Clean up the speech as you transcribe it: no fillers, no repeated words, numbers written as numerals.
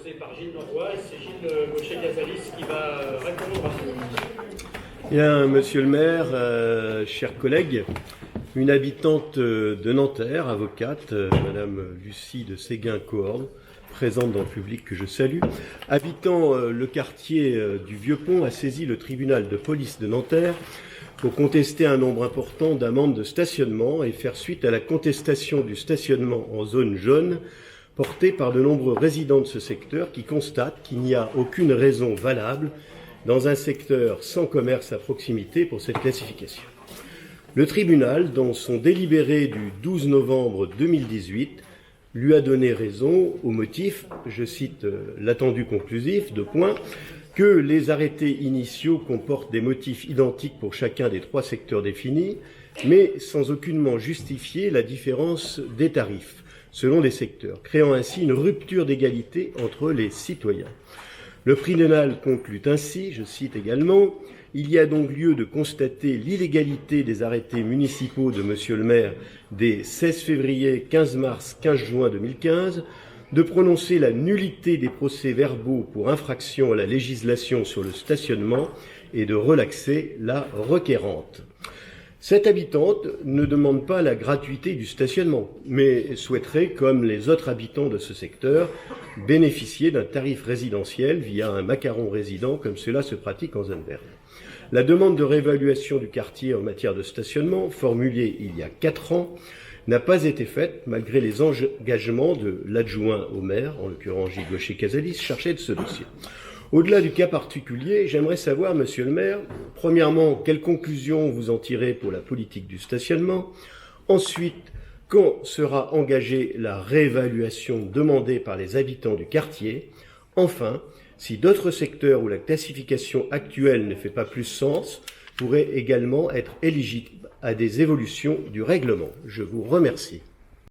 posée par Gilles Landois et c'est Gilles Gaucher-Casalis qui va répondre à ce. Bien, monsieur le maire, chers collègues, une habitante de Nanterre, avocate, madame Lucie de Séguin-Coorn, présente dans le public que je salue, habitant le quartier du Vieux-Pont, a saisi le tribunal de police de Nanterre pour contester un nombre important d'amendes de stationnement et faire suite à la contestation du stationnement en zone jaune portée par de nombreux résidents de ce secteur qui constatent qu'il n'y a aucune raison valable dans un secteur sans commerce à proximité pour cette classification. Le tribunal, dans son délibéré du 12 novembre 2018, lui a donné raison au motif, je cite l'attendu conclusif, que les arrêtés initiaux comportent des motifs identiques pour chacun des 3 secteurs définis, mais sans aucunement justifier la différence des tarifs selon les secteurs, créant ainsi une rupture d'égalité entre les citoyens. Le tribunal conclut ainsi, je cite également, « Il y a donc lieu de constater l'illégalité des arrêtés municipaux de Monsieur le maire des 16 février, 15 mars, 15 juin 2015, de prononcer la nullité des procès-verbaux pour infraction à la législation sur le stationnement et de relaxer la requérante. » Cette habitante ne demande pas la gratuité du stationnement, mais souhaiterait, comme les autres habitants de ce secteur, bénéficier d'un tarif résidentiel via un macaron résident, comme cela se pratique en zone verte. La demande de réévaluation du quartier en matière de stationnement, formulée il y a 4 ans, n'a pas été faite malgré les engagements de l'adjoint au maire, en l'occurrence Gilles Gaucher-Casalis, chargé de ce dossier. Au-delà du cas particulier, j'aimerais savoir, monsieur le maire, premièrement, quelles conclusions vous en tirez pour la politique du stationnement. Ensuite, quand sera engagée la réévaluation demandée par les habitants du quartier. Enfin, si d'autres secteurs où la classification actuelle ne fait pas plus sens pourraient également être éligibles à des évolutions du règlement. Je vous remercie.